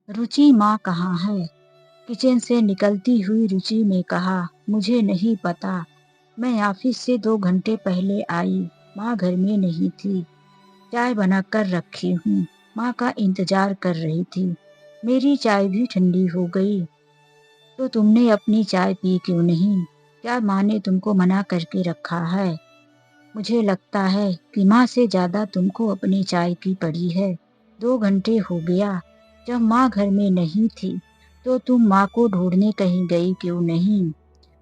रुचि माँ कहाँ है? किचन से निकलती हुई रुचि ने कहा, मुझे नहीं पता। मैं ऑफिस से 2 घंटे पहले आई। माँ घर में नहीं थी। चाय बनाकर रखी हूँ। माँ का इंतजार कर रही थी। मेरी चाय भी ठंडी हो गई। तो तुमने अपनी चाय पी क्यों नहीं? क्या माँ ने तुमको मना करके रखा है? मुझे लगता है कि माँ से ज्यादा तुमको अपनी चाय की पड़ी है। 2 घंटे हो गया। जब माँ घर में नहीं थी तो तुम माँ को ढूंढने कहीं गई क्यों नहीं?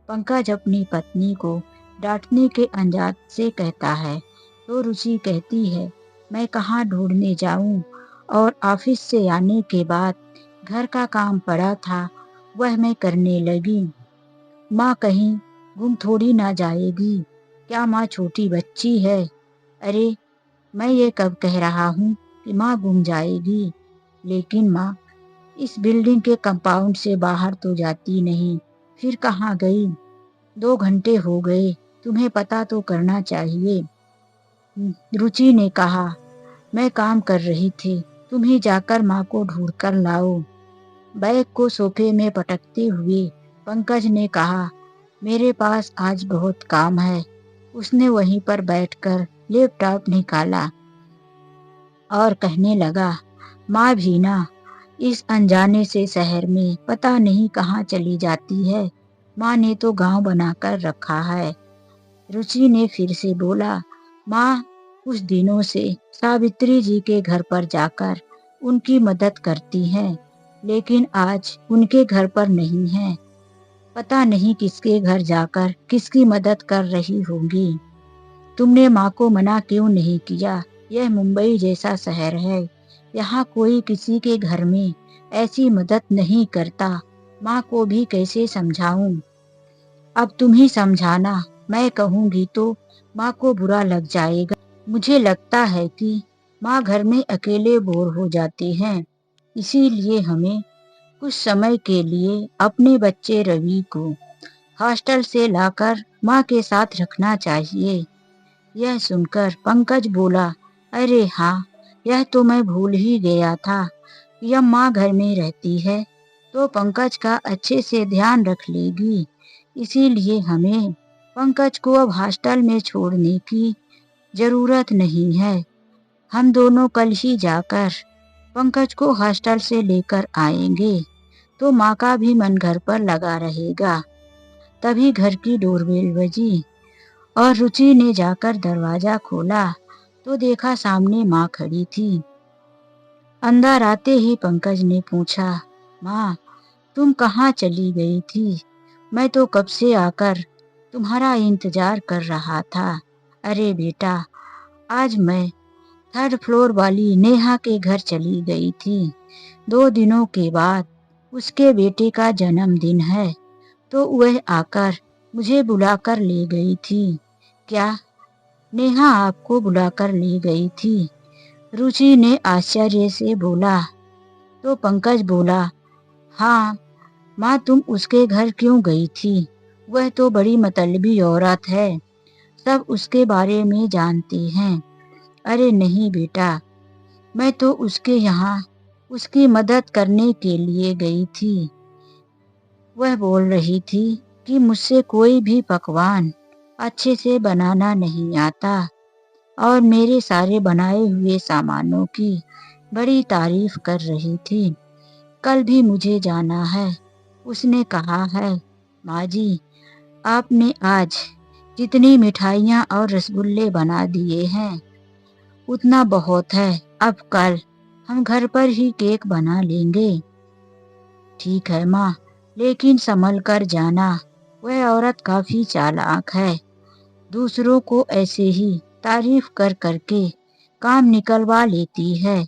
पंकज अपनी पत्नी को डांटने के अंदाज से कहता है तो रुचि कहती है, मैं कहाँ ढूंढने जाऊं, और ऑफिस से आने के बाद घर का काम पड़ा था, वह मैं करने लगी। माँ कहीं गुम थोड़ी ना जाएगी। क्या माँ छोटी बच्ची है? अरे, मैं ये कब कह रहा हूँ कि माँ गुम जाएगी? लेकिन माँ इस बिल्डिंग के कंपाउंड से बाहर तो जाती नहीं, फिर कहाँ गई? 2 घंटे हो गए, तुम्हें पता तो करना चाहिए। रुचि ने कहा, मैं काम कर रही थी, तुम ही जाकर माँ को ढूंढ कर लाओ। बैग को सोफे में पटकते हुए पंकज ने कहा, मेरे पास आज बहुत काम है। उसने वहीं पर बैठकर लैपटॉप निकाला और कहने लगा, माँ भी ना इस अनजाने से शहर में पता नहीं कहाँ चली जाती है। माँ ने तो गांव बनाकर रखा है। रुचि ने फिर से बोला, माँ कुछ दिनों से सावित्री जी के घर पर जाकर उनकी मदद करती हैं, लेकिन आज उनके घर पर नहीं है। पता नहीं किसके घर जाकर किसकी मदद कर रही होंगी। तुमने माँ को मना क्यों नहीं किया? यह मुंबई जैसा शहर है, यहाँ कोई किसी के घर में ऐसी मदद नहीं करता। माँ को भी कैसे समझाऊं? अब तुम ही समझाना। मैं कहूँगी तो माँ को बुरा लग जाएगा। मुझे लगता है कि माँ घर में अकेले बोर हो जाते हैं, इसीलिए हमें कुछ समय के लिए अपने बच्चे रवि को हॉस्टल से लाकर माँ के साथ रखना चाहिए। यह सुनकर पंकज बोला, अरे हाँ, यह तो मैं भूल ही गया था। यह माँ घर में रहती है तो पंकज का अच्छे से ध्यान रख लेगी, इसीलिए हमें पंकज को अब हॉस्टल में छोड़ने की जरूरत नहीं है। हम दोनों कल ही जाकर पंकज को हॉस्टल से लेकर आएंगे, तो माँ का भी मन घर पर लगा रहेगा। तभी घर की डोरबेल बजी और रुचि ने जाकर दरवाजा खोला तो देखा सामने माँ खड़ी थी। अंदर आते ही पंकज ने पूछा, माँ तुम कहाँ चली गई थी? मैं तो कब से आकर तुम्हारा इंतजार कर रहा था। अरे बेटा, आज मैं 3rd फ्लोर वाली नेहा के घर चली गई थी। 2 दिनों के बाद उसके बेटे का जन्मदिन है, तो वह आकर मुझे बुलाकर ले गई थी। क्या नेहा आपको बुलाकर ले गई थी? रुचि ने आश्चर्य से बोला। तो पंकज बोला, हाँ माँ, तुम उसके घर क्यों गई थी? वह तो बड़ी मतलबी औरत है, सब उसके बारे में जानते हैं। अरे नहीं बेटा, मैं तो उसके यहाँ उसकी मदद करने के लिए गई थी। वह बोल रही थी कि मुझसे कोई भी पकवान अच्छे से बनाना नहीं आता, और मेरे सारे बनाए हुए सामानों की बड़ी तारीफ कर रही थी। कल भी मुझे जाना है। उसने कहा है, माँ जी, आपने आज जितनी मिठाइयाँ और रसगुल्ले बना दिए हैं उतना बहुत है। अब कल हम घर पर ही केक बना लेंगे। ठीक है माँ, लेकिन संभल कर जाना। वह औरत काफी चालाक है, दूसरों को ऐसे ही तारीफ कर करके काम निकलवा लेती है।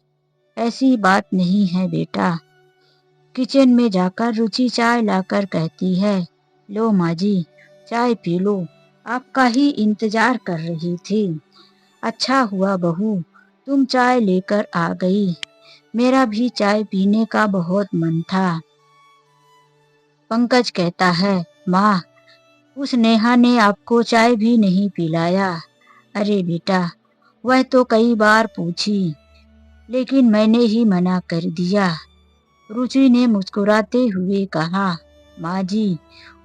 ऐसी बात नहीं है बेटा। किचन में जाकर रुचि चाय लाकर कहती है, लो माँ जी, चाय पी लो, आपका ही इंतजार कर रही थी। अच्छा हुआ बहू, तुम चाय लेकर आ गई। मेरा भी चाय पीने का बहुत मन था। पंकज कहता है, माँ, उस नेहा ने आपको चाय भी नहीं पिलाया। अरे बेटा, वह तो कई बार पूछी, लेकिन मैंने ही मना कर दिया। रुचि ने मुस्कुराते हुए कहा, माँ जी,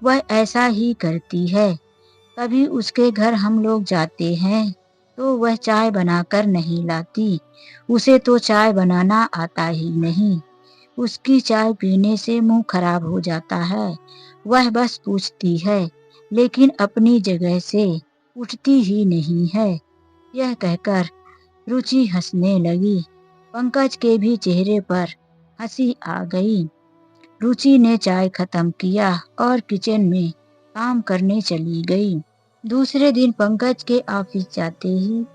वह ऐसा ही करती है। कभी उसके घर हम लोग जाते हैं तो वह चाय बनाकर नहीं लाती। उसे तो चाय बनाना आता ही नहीं। उसकी चाय पीने से मुंह खराब हो जाता है। वह बस पूछती है, लेकिन अपनी जगह से उठती ही नहीं है। यह कहकर रुचि हंसने लगी। पंकज के भी चेहरे पर हंसी आ गई। रुचि ने चाय खत्म किया और किचन में काम करने चली गई। दूसरे दिन पंकज के ऑफिस जाते ही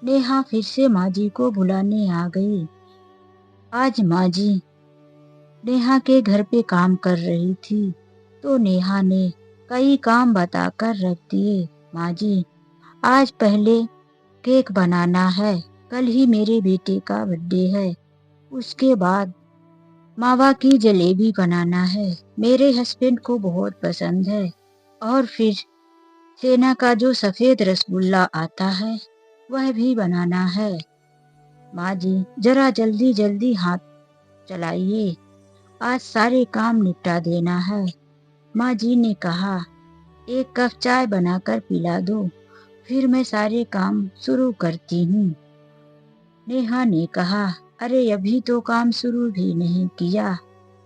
नेहा फिर से माँ जी को बुलाने आ गई। आज माँ जी नेहा के घर पे काम कर रही थी तो नेहा ने कई काम बताकर रख दिए। माँ जी, आज पहले केक बनाना है। कल ही मेरे बेटे का बर्थडे है। उसके बाद मावा की जलेबी बनाना है। मेरे हस्बैंड को बहुत पसंद है। और फिर छेना का जो सफेद रसगुल्ला आता है वह भी बनाना है। माँ जी, जरा जल्दी जल्दी हाथ चलाइए। आज सारे काम निपटा देना है। माँ जी ने कहा, एक कप चाय बनाकर पिला दो, फिर मैं सारे काम शुरू करती हूँ। नेहा ने कहा, अरे अभी तो काम शुरू भी नहीं किया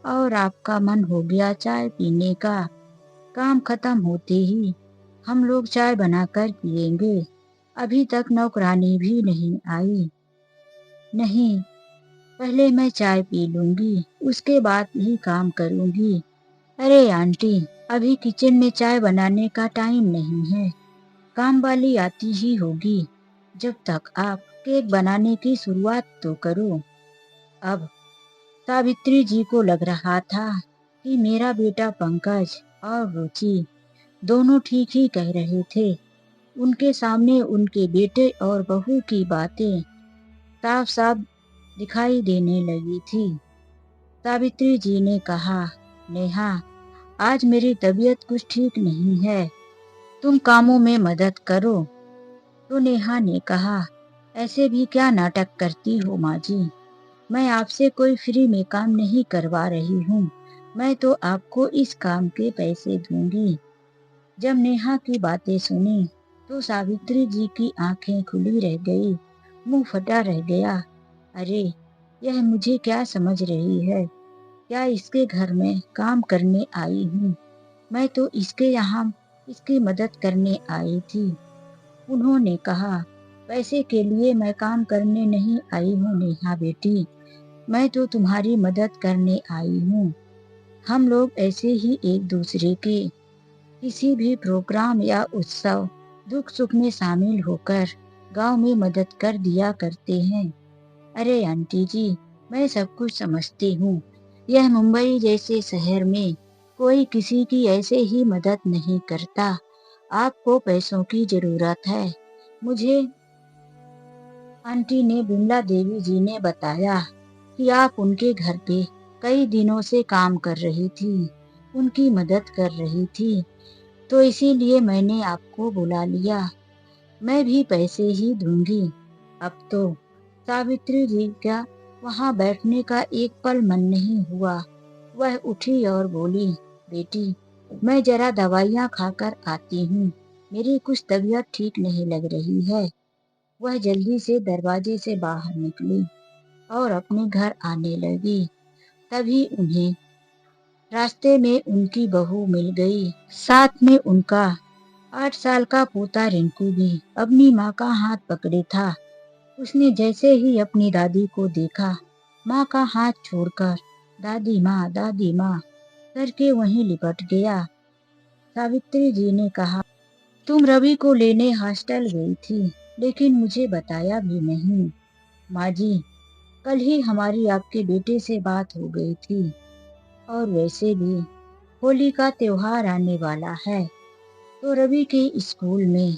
और आपका मन हो गया चाय पीने का। काम खत्म होते ही हम लोग चाय बनाकर पिएंगे। अभी तक नौकरानी भी नहीं आई। नहीं, पहले मैं चाय पी लूंगी, उसके बाद ही काम करूंगी। अरे आंटी, अभी किचन में चाय बनाने का टाइम नहीं है। काम वाली आती ही होगी। जब तक आप केक बनाने की शुरुआत तो करो। अब सावित्री जी को लग रहा था कि मेरा बेटा पंकज और रुचि दोनों ठीक ही कह रहे थे। उनके सामने उनके बेटे और बहू की बातें साफ साफ दिखाई देने लगी थी। सावित्री जी ने कहा, नेहा, आज मेरी तबीयत कुछ ठीक नहीं है। तुम कामों में मदद करो। तो नेहा ने कहा, ऐसे भी क्या नाटक करती हो माँ जी। मैं आपसे कोई फ्री में काम नहीं करवा रही हूँ। मैं तो आपको इस काम के पैसे दूंगी। जब नेहा की बातें सुनी तो सावित्री जी की आंखें खुली रह गई, मुंह फटा रह गया। अरे, यह मुझे क्या समझ रही है? क्या इसके घर में काम करने आई हूँ? मैं तो इसके यहाँ इसकी मदद करने आई थी। उन्होंने कहा, पैसे के लिए मैं काम करने नहीं आई हूँ नेहा बेटी, मैं तो तुम्हारी मदद करने आई हूँ। हम लोग ऐसे ही एक दूसरे के किसी भी प्रोग्राम या उत्सव दुख सुख में शामिल होकर गांव में मदद कर दिया करते हैं। अरे आंटी जी, मैं सब कुछ समझती हूँ। यह मुंबई जैसे शहर में कोई किसी की ऐसे ही मदद नहीं करता। आपको पैसों की जरूरत है। मुझे आंटी ने बिमला देवी जी ने बताया कि आप उनके घर पे कई दिनों से काम कर रही थी, उनकी मदद कर रही थी, तो इसीलिए मैंने आपको बुला लिया। मैं भी पैसे ही दूंगी। अब तो सावित्री जी का वहां बैठने का एक पल मन नहीं हुआ। वह उठी और बोली, बेटी, मैं जरा दवाइयाँ खाकर आती हूँ। मेरी कुछ तबीयत ठीक नहीं लग रही है। वह जल्दी से दरवाजे से बाहर निकली और अपने घर आने लगी। तभी उन्हें रास्ते में उनकी बहू मिल गई। साथ में उनका 8 साल का पोता रिंकू भी अपनी माँ का हाथ पकड़े था। उसने जैसे ही अपनी दादी को देखा, माँ का हाथ छोड़कर दादी माँ करके वहीं लिपट गया। सावित्री जी ने कहा, तुम रवि को लेने हॉस्टल गई थी, लेकिन मुझे बताया भी नहीं। माँ जी, कल ही हमारी आपके बेटे से बात हो गई थी और वैसे भी होली का त्योहार आने वाला है तो रवि के स्कूल में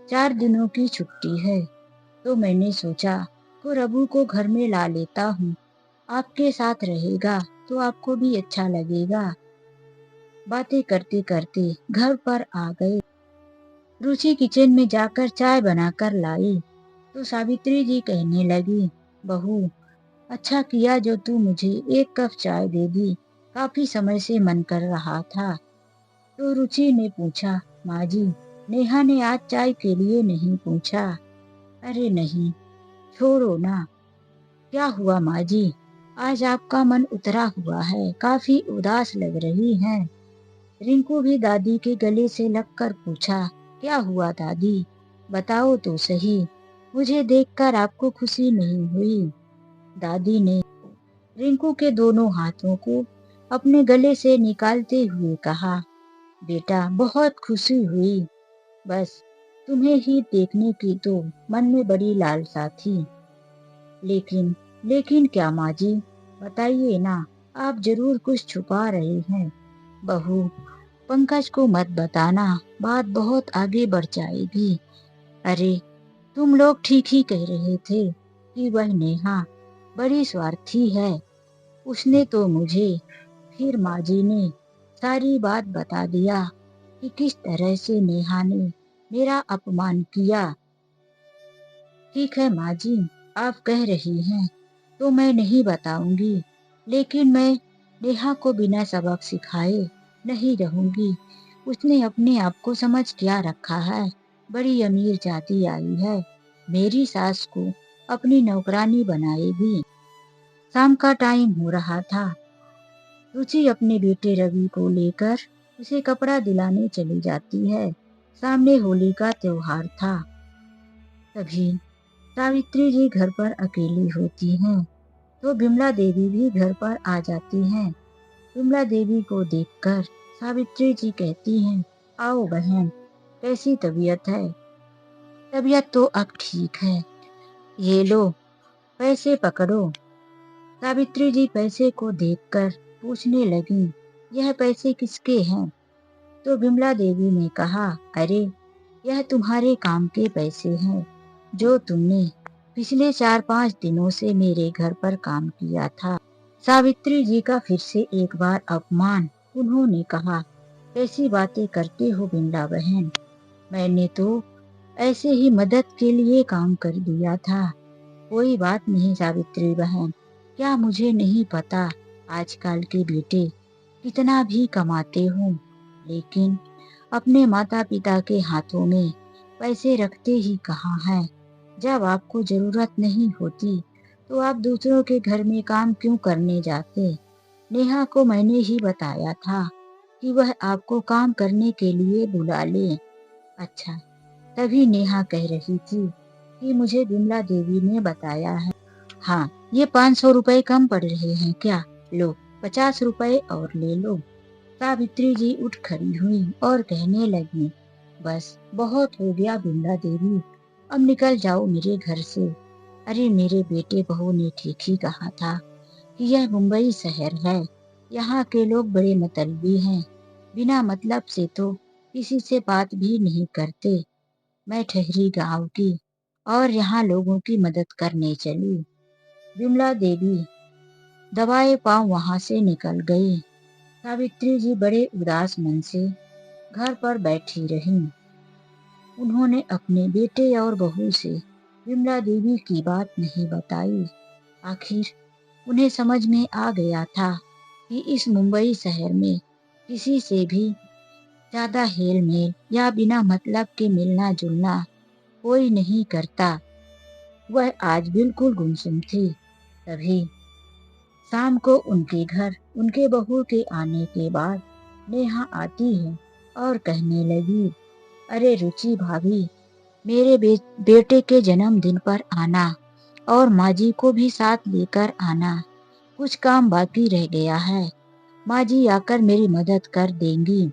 4 दिनों की छुट्टी है, तो मैंने सोचा तो रवि को घर में ला लेता हूँ। आपके साथ रहेगा तो आपको भी अच्छा लगेगा। बातें करते करते घर पर आ गए। रुचि किचन में जाकर चाय बनाकर लाई तो सावित्री जी कहने लगी, बहू, अच्छा किया जो तू मुझे एक कप चाय दे दी, काफी समय से मन कर रहा था। तो रुचि ने पूछा, माँ जी, नेहा ने आज चाय के लिए नहीं पूछा? अरे नहीं, छोड़ो ना। क्या हुआ माँ जी? आज आपका मन उतरा हुआ है, काफी उदास लग रही हैं। रिंकू भी दादी के गले से लगकर पूछा, क्या हुआ दादी? बताओ तो सही, मुझे देखकर आपको खुशी नहीं हुई? दादी ने रिंकू के दोनों हाथों को अपने गले से निकालते हुए कहा, बेटा बहुत खुशी हुई, बस तुम्हें ही देखने की तो मन में बड़ी लालसा थी। लेकिन लेकिन क्या माँ जी? बताइए ना, आप जरूर कुछ छुपा रहे हैं। बहू, पंकज को मत बताना, बात बहुत आगे बढ़ जाएगी। अरे, तुम लोग ठीक ही कह रहे थे कि वह नेहा बड़ी स्वार्थी है। उसने तो मुझे, फिर माँ जी ने सारी बात बता दिया कि किस तरह से नेहा ने मेरा अपमान किया। ठीक है माँ जी, आप कह रही हैं तो मैं नहीं बताऊंगी, लेकिन मैं नेहा को बिना सबक सिखाए नहीं रहूंगी। उसने अपने आप को समझ क्या रखा है, बड़ी अमीर जाति आई है, मेरी सास को अपनी नौकरानी बनाएगी। शाम का टाइम हो रहा था। रुचि अपने बेटे रवि को लेकर उसे कपड़ा दिलाने चली जाती है। सामने होली का त्योहार था। तभी सावित्री जी घर पर अकेली होती हैं, तो बिमला देवी भी घर पर आ जाती हैं। बिमला देवी को देखकर सावित्री जी कहती हैं, आओ बहन, कैसी तबीयत है? तबीयत तो अब ठीक है, ये लो पैसे पकड़ो। सावित्री जी पैसे को देखकर पूछने लगी, यह पैसे किसके हैं? तो बिमला देवी ने कहा, अरे यह तुम्हारे काम के पैसे हैं, जो तुमने पिछले 4-5 दिनों से मेरे घर पर काम किया था। सावित्री जी का फिर से एक बार अपमान। उन्होंने कहा, कैसी बातें करते हो बिमला बहन, मैंने तो ऐसे ही मदद के लिए काम कर दिया था। कोई बात नहीं सावित्री बहन, क्या मुझे नहीं पता आजकल के बेटे कितना भी कमाते हो, लेकिन अपने माता पिता के हाथों में पैसे रखते ही कहाँ हैं। जब आपको जरूरत नहीं होती तो आप दूसरों के घर में काम क्यों करने जाते? नेहा को मैंने ही बताया था कि वह आपको काम करने के लिए बुला ले। अच्छा, तभी नेहा कह रही थी कि मुझे बिमला देवी ने बताया है। हाँ, ये 500 रुपए कम पड़ रहे हैं क्या? लो 50 रुपए और ले लो। सावित्री जी उठ खड़ी हुई और कहने लगी, बस बहुत हो गया बिमला देवी, अब निकल जाओ मेरे घर से। अरे मेरे बेटे बहू ने ठीक ही कहा था कि यह मुंबई शहर है, यहाँ के लोग बड़े मतलबी हैं, बिना मतलब से तो किसी से बात भी नहीं करते। मैं ठहरी गांव की और यहाँ लोगों की मदद करने चली। बिमला देवी दबाए पांव वहां से निकल गई। सावित्री जी बड़े उदास मन से घर पर बैठी रहीं। उन्होंने अपने बेटे और बहू से विमला देवी की बात नहीं बताई। आखिर उन्हें समझ में आ गया था कि इस मुंबई शहर में किसी से भी ज्यादा हेल मेल या बिना मतलब के मिलना जुलना कोई नहीं करता। वह आज बिल्कुल गुमसुम थी। तभी शाम को उनके घर उनके बहू के आने के बाद नेहा आती है और कहने लगी, अरे रुचि भाभी, मेरे बेटे के जन्मदिन पर आना और माँ जी को भी साथ लेकर आना, कुछ काम बाकी रह गया है, माँ जी आकर मेरी मदद कर देंगी।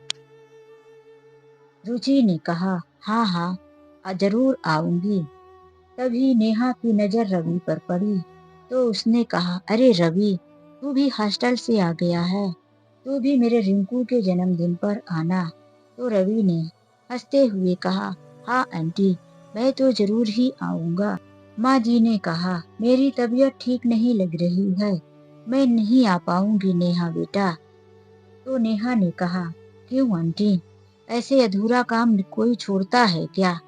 रुचि ने कहा, हाँ हाँ, जरूर आऊंगी। तभी नेहा की नजर रवि पर पड़ी, तो उसने कहा, अरे रवि, तू भी हॉस्टल से आ गया है, तू भी मेरे रिंकू के जन्मदिन पर आना। तो रवि ने हंसते हुए कहा, हाँ आंटी, मैं तो जरूर ही आऊंगा। माँ जी ने कहा, मेरी तबीयत ठीक नहीं लग रही है, मैं नहीं आ पाऊंगी नेहा बेटा। तो नेहा ने कहा, क्यों आंटी, ऐसे अधूरा काम कोई छोड़ता है क्या?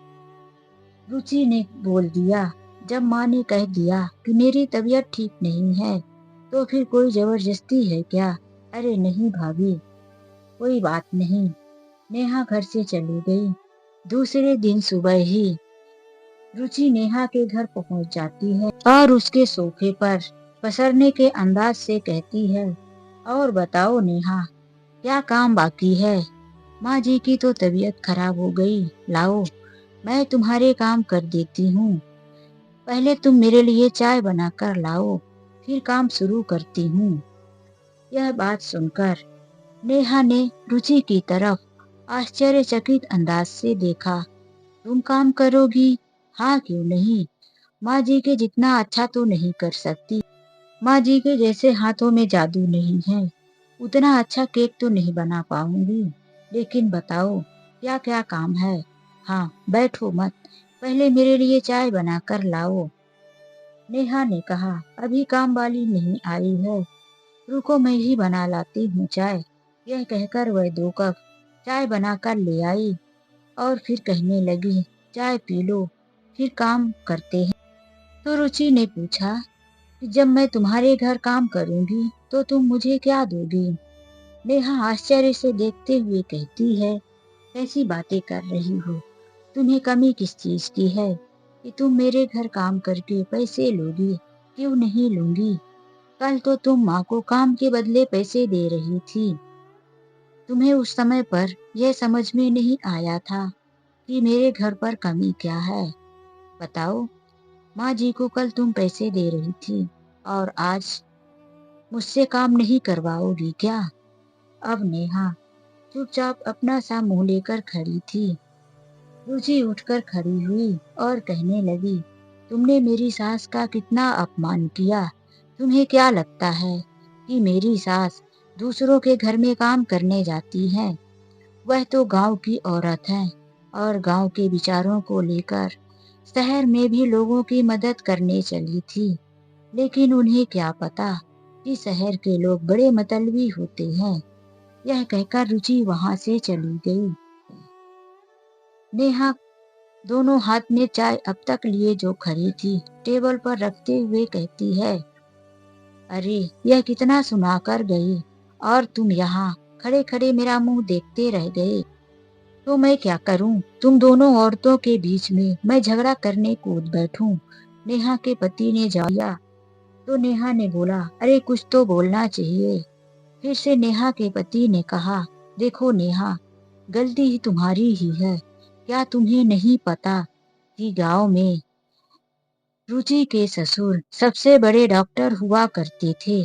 रुचि ने बोल दिया, जब माँ ने कह दिया कि मेरी तबीयत ठीक नहीं है, तो फिर कोई जबरदस्ती है क्या? अरे नहीं भाभी, कोई बात नहीं। नेहा घर से चली गई। दूसरे दिन सुबह ही रुचि नेहा के घर पहुंच जाती है और उसके सोफे पर पसरने के अंदाज से कहती है, और बताओ नेहा, क्या काम बाकी है? माँ जी की तो तबीयत खराब हो गई। लाओ, मैं तुम्हारे काम कर देती हूँ। पहले तुम मेरे लिए चाय बनाकर लाओ, फिर काम शुरू करती हूँ। यह बात सुनकर नेहा ने रुचि की तरफ आश्चर्यचकित अंदाज से देखा। तुम काम करोगी? हाँ, क्यों नहीं। माँ जी के जितना अच्छा तो नहीं कर सकती। माँ जी के जैसे हाथों में जादू नहीं है। उतना अच्छा केक तो नहीं बना पाऊंगी। लेकिन बताओ, क्या क्या काम है? हाँ, बैठो मत, पहले मेरे लिए चाय बनाकर लाओ। नेहा ने कहा, अभी काम वाली नहीं आई है, रुको मैं ही बना लाती हूँ चाय। यह कहकर वह 2 कप चाय बनाकर ले आई और फिर कहने लगी, चाय पी लो, फिर काम करते हैं। तो रुचि ने पूछा कि जब मैं तुम्हारे घर काम करूंगी तो तुम मुझे क्या दोगी? नेहा आश्चर्य से देखते हुए कहती है, कैसी बातें कर रही हो? तुम्हें कमी किस चीज की है कि तुम मेरे घर काम करके पैसे लोगी? क्यों नहीं लूंगी? कल तो तुम माँ को काम के बदले पैसे दे रही थी। तुम्हें उस समय पर यह समझ में नहीं आया था कि मेरे घर पर कमी क्या है। बताओ, माँ जी को कल तुम पैसे दे रही थी और आज मुझसे काम नहीं करवाओगी क्या? अब नेहा चुपचाप अपना सा मुंह लेकर खड़ी थी। रुचि उठकर खड़ी हुई और कहने लगी, तुमने मेरी सास का कितना अपमान किया। तुम्हें क्या लगता है कि मेरी सास दूसरों के घर में काम करने जाती है? वह तो गांव की औरत है और गांव के विचारों को लेकर शहर में भी लोगों की मदद करने चली थी। लेकिन उन्हें क्या पता कि शहर के लोग बड़े मतलबी होते हैं। यह कहकर रुचि वहां से चली गई। नेहा दोनों हाथ में चाय अब तक लिए जो खड़ी थी, टेबल पर रखते हुए कहती है, अरे यह कितना सुनाकर गई और तुम यहाँ खड़े खड़े मेरा मुंह देखते रह गए। तो मैं क्या करूं? तुम दोनों औरतों के बीच में मैं झगड़ा करने कूद बैठूं। नेहा के पति ने जवाब, तो नेहा ने बोला, अरे कुछ तो बोलना चाहिए। फिर से नेहा के पति ने कहा, देखो नेहा, गलती ही तुम्हारी ही है। क्या तुम्हें नहीं पता कि गांव में रुचि के ससुर सबसे बड़े डॉक्टर हुआ करते थे।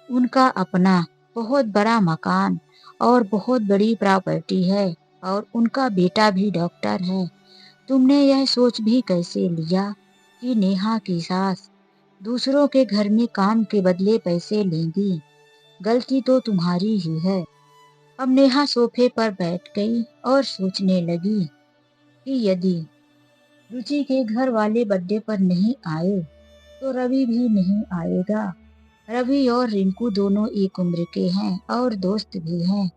उनका अपना बहुत बड़ा मकान और बहुत बड़ी प्रॉपर्टी है और उनका बेटा भी डॉक्टर है। तुमने यह सोच भी कैसे लिया कि नेहा की सास दूसरों के घर में काम के बदले पैसे लेंगी? गलती तो तुम्हारी ही है। अब नेहा सोफे पर बैठ गई और सोचने लगी कि यदि रुचि के घर वाले बर्थडे पर नहीं आए तो रवि भी नहीं आएगा। रवि और रिंकू दोनों एक उम्र के हैं और दोस्त भी हैं।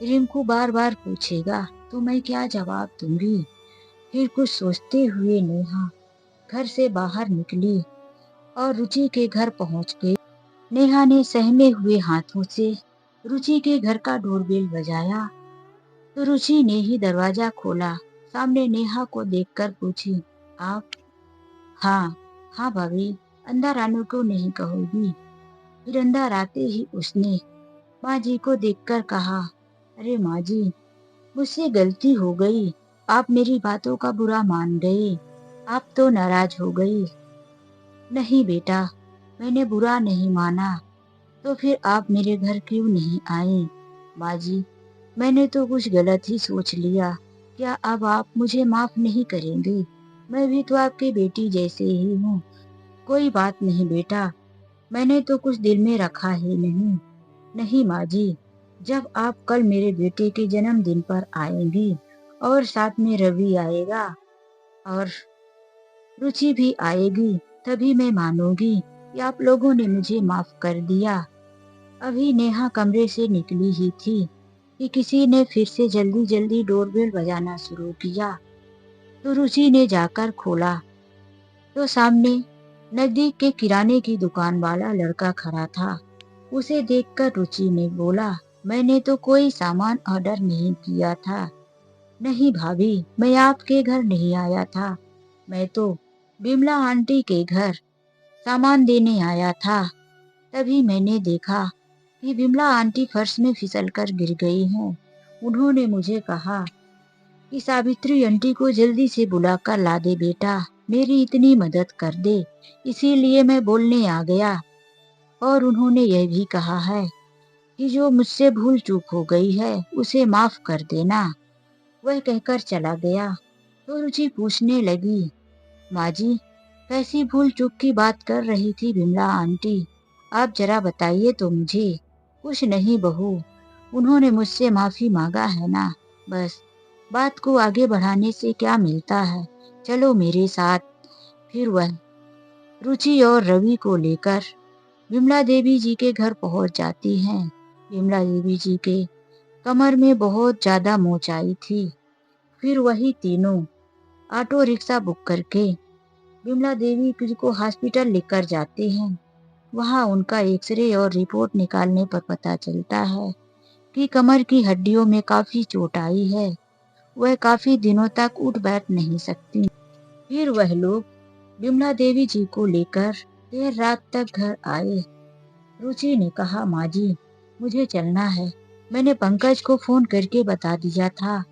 रिंकू बार बार पूछेगा तो मैं क्या जवाब दूंगी? फिर कुछ सोचते हुए नेहा घर से बाहर निकली और रुचि के घर पहुंच गई। नेहा ने सहमे हुए हाथों से रुचि के घर का डोरबेल बजाया तो रुचि ने ही दरवाजा खोला। सामने नेहा को देखकर पूछी, आप? हाँ, हाँ भाभी, अंदर आने को नहीं कहोगी? फिर अंदर आते ही उसने माँ जी को देखकर कहा, अरे माँ जी, मुझसे गलती हो गई। आप मेरी बातों का बुरा मान गए। आप तो नाराज हो गई। नहीं बेटा, मैंने बुरा नहीं माना। तो फिर आप मेरे घर क्यों नहीं आए? माँ जी, मैंने तो कुछ गलत ही सोच लिया। क्या अब आप मुझे माफ नहीं करेंगे? मैं भी तो आपकी बेटी जैसे ही हूँ। कोई बात नहीं बेटा, मैंने तो कुछ दिल में रखा ही नहीं। नहीं माँ जी, जब आप कल मेरे बेटे के जन्मदिन पर आएंगी और साथ में रवि आएगा और रुचि भी आएगी, तभी मैं मानूंगी कि आप लोगों ने मुझे माफ कर दिया। अभी नेहा कमरे से निकली ही थी कि किसी ने फिर से जल्दी जल्दी डोरबेल बजाना शुरू किया। तो रुचि ने जाकर खोला तो सामने नजदीक के किराने की दुकान वाला लड़का खड़ा था। उसे देखकर रुचि ने बोला, मैंने तो कोई सामान ऑर्डर नहीं किया था। नहीं भाभी, मैं आपके घर नहीं आया था। मैं तो बिमला आंटी के घर सामान देने आया था। तभी मैंने देखा कि बिमला आंटी फर्श में फिसलकर गिर गई हैं। उन्होंने मुझे कहा कि सावित्री आंटी को जल्दी से बुलाकर ला दे बेटा, मेरी इतनी मदद कर दे। इसीलिए मैं बोलने आ गया। और उन्होंने यह भी कहा है कि जो मुझसे भूल चूक हो गई है उसे माफ कर देना। वह कहकर चला गया। तो रुचि पूछने लगी, माँ जी, कैसी भूल चूक की बात कर रही थी बिमला आंटी? आप जरा बताइए तो मुझे। कुछ नहीं बहू, उन्होंने मुझसे माफी मांगा है ना, बस। बात को आगे बढ़ाने से क्या मिलता है, चलो मेरे साथ। फिर वह रुचि और रवि को लेकर विमला देवी जी के घर पहुंच जाती हैं। विमला देवी जी के कमर में बहुत ज्यादा मोच आई थी। फिर वही तीनों ऑटो रिक्शा बुक करके विमला देवी जी को हॉस्पिटल लेकर जाते हैं। वहां उनका एक्सरे और रिपोर्ट निकालने पर पता चलता है कि कमर की हड्डियों में काफी चोट आई है। वह काफी दिनों तक उठ बैठ नहीं सकती। फिर वह लोग विमला देवी जी को लेकर देर रात तक घर आए। रुचि ने कहा, माँ जी, मुझे चलना है। मैंने पंकज को फोन करके बता दिया था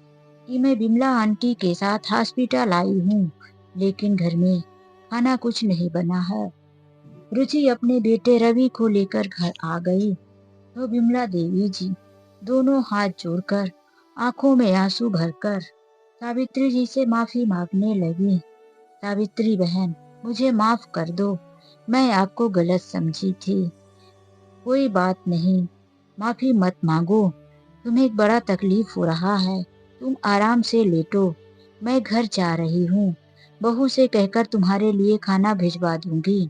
कि मैं बिमला आंटी के साथ हॉस्पिटल आई हूँ, लेकिन घर में खाना कुछ नहीं बना है। रुचि अपने बेटे रवि को लेकर घर आ गई तो बिमला देवी जी दोनों हाथ जोड़कर आंखों में आंसू भरकर सावित्री जी से माफी मांगने लगी। सावित्री बहन, मुझे माफ कर दो, मैं आपको गलत समझी थी। कोई बात नहीं, माफी मत मांगो। तुम्हें बड़ा तकलीफ हो रहा है, तुम आराम से लेटो। मैं घर जा रही हूँ, बहू से कहकर तुम्हारे लिए खाना भिजवा दूंगी।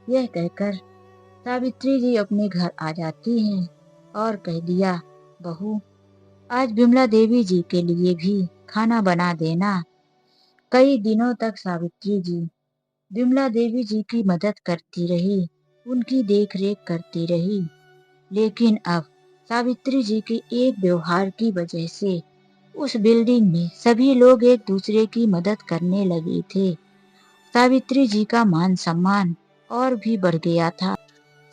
यह कहकर सावित्री जी अपने घर आ जाती हैं और कह दिया, बहू, आज बिमला देवी जी के लिए भी खाना बना देना। कई दिनों तक सावित्री जी बिमला देवी जी की मदद करती रही, उनकी देख रेख करती रही। लेकिन अब सावित्री जी के एक व्यवहार की वजह से उस बिल्डिंग में सभी लोग एक दूसरे की मदद करने लगे थे। सावित्री जी का मान सम्मान और भी बढ़ गया था।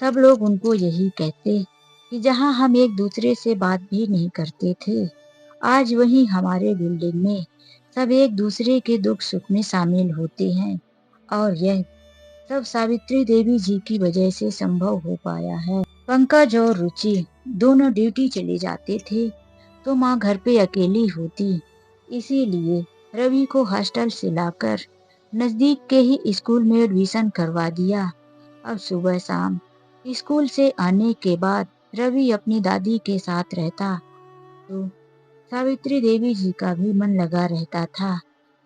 सब लोग उनको यही कहते कि जहां हम एक दूसरे से बात भी नहीं करते थे, आज वहीं हमारे बिल्डिंग में सब एक दूसरे के दुख सुख में शामिल होते हैं। और यह सब सावित्री देवी जी की वजह से संभव हो पाया है। पंकज और रुचि दोनों ड्यूटी चले जाते थे तो माँ घर पे अकेली होती। इसीलिए रवि को हॉस्टल से लाकर नजदीक के ही स्कूल में एडमिशन करवा दिया। अब सुबह शाम स्कूल से आने के बाद रवि अपनी दादी के साथ रहता तो सावित्री देवी जी का भी मन लगा रहता था।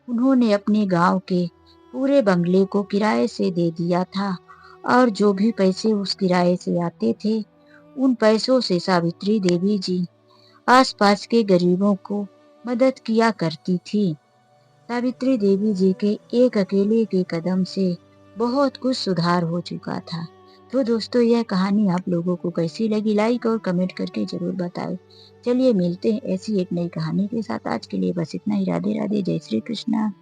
उन्होंने अपने गांव के पूरे बंगले को किराए से दे दिया था और जो भी पैसे उस किराए से आते थे, उन पैसों से सावित्री देवी जी आसपास के गरीबों को मदद किया करती थी। सावित्री देवी जी के एक अकेले के कदम से बहुत कुछ सुधार हो चुका था। तो दोस्तों, यह कहानी आप लोगों को कैसी लगी, लाइक और कमेंट करके जरूर बताएं। चलिए मिलते हैं ऐसी एक नई कहानी के साथ। आज के लिए बस इतना ही। राधे राधे, जय श्री कृष्णा।